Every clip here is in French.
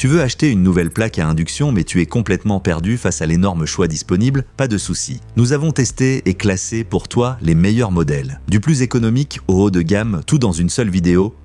Tu veux acheter une nouvelle plaque à induction mais tu es complètement perdu face à l'énorme choix disponible? Pas de souci. Nous avons testé et classé pour toi les meilleurs modèles. Du plus économique au haut de gamme, tout dans une seule vidéo.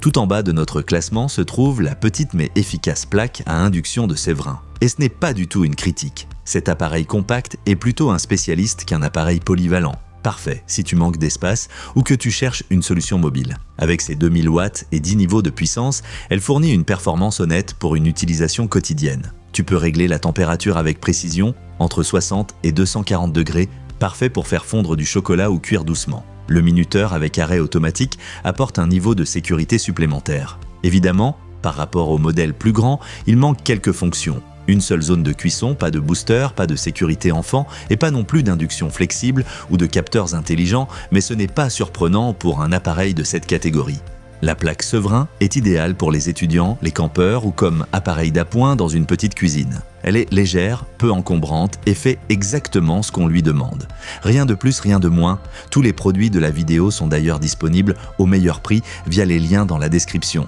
Tout en bas de notre classement se trouve la petite mais efficace plaque à induction de Séverin. Et ce n'est pas du tout une critique. Cet appareil compact est plutôt un spécialiste qu'un appareil polyvalent. Parfait si tu manques d'espace ou que tu cherches une solution mobile. Avec ses 2000 watts et 10 niveaux de puissance, elle fournit une performance honnête pour une utilisation quotidienne. Tu peux régler la température avec précision, entre 60 et 240 degrés, parfait pour faire fondre du chocolat ou cuire doucement. Le minuteur avec arrêt automatique apporte un niveau de sécurité supplémentaire. Évidemment, par rapport au modèle plus grand, il manque quelques fonctions. Une seule zone de cuisson, pas de booster, pas de sécurité enfant et pas non plus d'induction flexible ou de capteurs intelligents, mais ce n'est pas surprenant pour un appareil de cette catégorie. La plaque Séverin est idéale pour les étudiants, les campeurs ou comme appareil d'appoint dans une petite cuisine. Elle est légère, peu encombrante et fait exactement ce qu'on lui demande. Rien de plus, rien de moins. Tous les produits de la vidéo sont d'ailleurs disponibles au meilleur prix via les liens dans la description.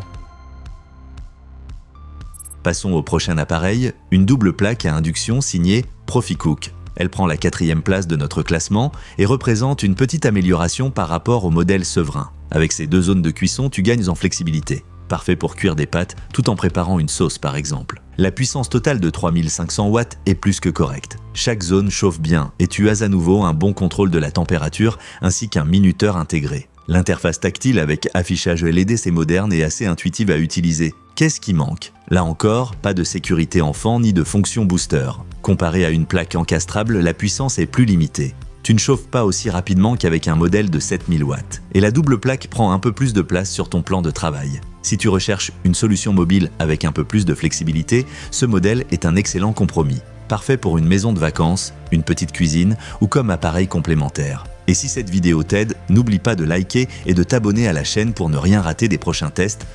Passons au prochain appareil, une double plaque à induction signée Proficook. Elle prend la 4e place de notre classement et représente une petite amélioration par rapport au modèle Séverin. Avec ses 2 zones de cuisson, tu gagnes en flexibilité. Parfait pour cuire des pâtes tout en préparant une sauce par exemple. La puissance totale de 3500 watts est plus que correcte. Chaque zone chauffe bien et tu as à nouveau un bon contrôle de la température ainsi qu'un minuteur intégré. L'interface tactile avec affichage LED c'est moderne et assez intuitive à utiliser. Qu'est-ce qui manque? Là encore, pas de sécurité enfant ni de fonction booster. Comparé à une plaque encastrable, la puissance est plus limitée. Tu ne chauffes pas aussi rapidement qu'avec un modèle de 7000 watts. Et la double plaque prend un peu plus de place sur ton plan de travail. Si tu recherches une solution mobile avec un peu plus de flexibilité, ce modèle est un excellent compromis. Parfait pour une maison de vacances, une petite cuisine ou comme appareil complémentaire. Et si cette vidéo t'aide, n'oublie pas de liker et de t'abonner à la chaîne pour ne rien rater des prochains tests.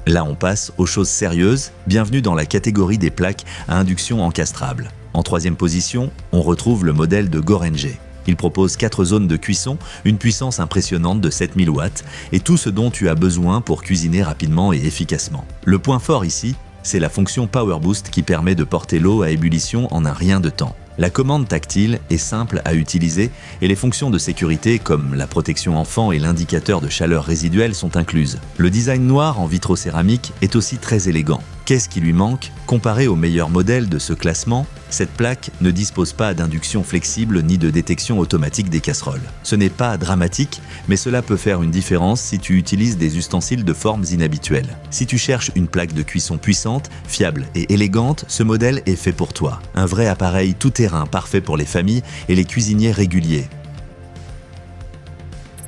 Là on passe aux choses sérieuses, bienvenue dans la catégorie des plaques à induction encastrable. En 3e position, on retrouve le modèle de Gorenje. Il propose 4 zones de cuisson, une puissance impressionnante de 7000 watts et tout ce dont tu as besoin pour cuisiner rapidement et efficacement. Le point fort ici, c'est la fonction Power Boost qui permet de porter l'eau à ébullition en un rien de temps. La commande tactile est simple à utiliser et les fonctions de sécurité comme la protection enfant et l'indicateur de chaleur résiduelle sont incluses. Le design noir en vitrocéramique est aussi très élégant. Qu'est-ce qui lui manque? Comparé au meilleur modèle de ce classement, cette plaque ne dispose pas d'induction flexible ni de détection automatique des casseroles. Ce n'est pas dramatique, mais cela peut faire une différence si tu utilises des ustensiles de formes inhabituelles. Si tu cherches une plaque de cuisson puissante, fiable et élégante, ce modèle est fait pour toi. Un vrai appareil tout-terrain parfait pour les familles et les cuisiniers réguliers.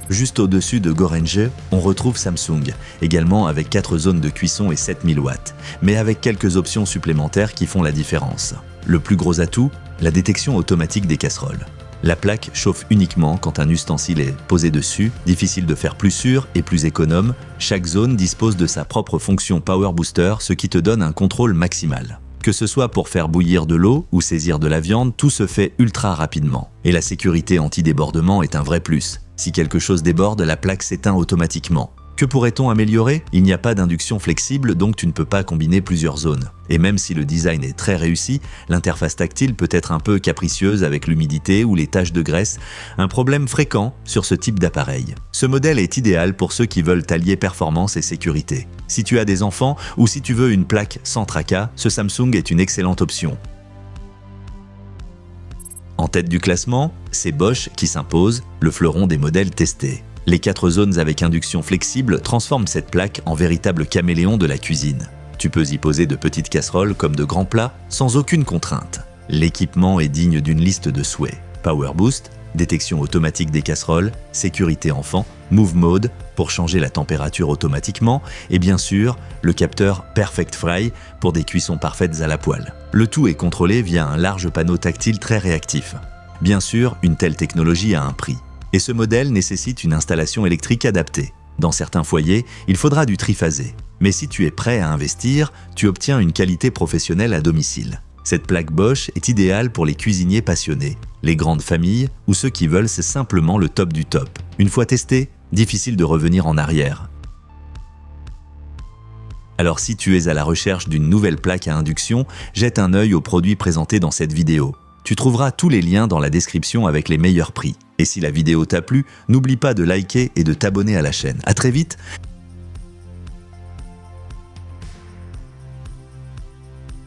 Juste au-dessus de Gorenje, on retrouve Samsung, également avec 4 zones de cuisson et 7000 watts, mais avec quelques options supplémentaires qui font la différence. Le plus gros atout, la détection automatique des casseroles. La plaque chauffe uniquement quand un ustensile est posé dessus, difficile de faire plus sûr et plus économe. Chaque zone dispose de sa propre fonction Power Booster, ce qui te donne un contrôle maximal. Que ce soit pour faire bouillir de l'eau ou saisir de la viande, tout se fait ultra rapidement. Et la sécurité anti-débordement est un vrai plus. Si quelque chose déborde, la plaque s'éteint automatiquement. Que pourrait-on améliorer? Il n'y a pas d'induction flexible, donc tu ne peux pas combiner plusieurs zones. Et même si le design est très réussi, l'interface tactile peut être un peu capricieuse avec l'humidité ou les taches de graisse, un problème fréquent sur ce type d'appareil. Ce modèle est idéal pour ceux qui veulent allier performance et sécurité. Si tu as des enfants ou si tu veux une plaque sans tracas, ce Samsung est une excellente option. En tête du classement, c'est Bosch qui s'impose, le fleuron des modèles testés. Les 4 zones avec induction flexible transforment cette plaque en véritable caméléon de la cuisine. Tu peux y poser de petites casseroles comme de grands plats sans aucune contrainte. L'équipement est digne d'une liste de souhaits. Power Boost, détection automatique des casseroles, sécurité enfant, Move Mode pour changer la température automatiquement et bien sûr le capteur Perfect Fry pour des cuissons parfaites à la poêle. Le tout est contrôlé via un large panneau tactile très réactif. Bien sûr, une telle technologie a un prix. Et ce modèle nécessite une installation électrique adaptée. Dans certains foyers, il faudra du triphasé. Mais si tu es prêt à investir, tu obtiens une qualité professionnelle à domicile. Cette plaque Bosch est idéale pour les cuisiniers passionnés, les grandes familles ou ceux qui veulent simplement le top du top. Une fois testé, difficile de revenir en arrière. Alors si tu es à la recherche d'une nouvelle plaque à induction, jette un œil aux produits présentés dans cette vidéo. Tu trouveras tous les liens dans la description avec les meilleurs prix. Et si la vidéo t'a plu, n'oublie pas de liker et de t'abonner à la chaîne. À très vite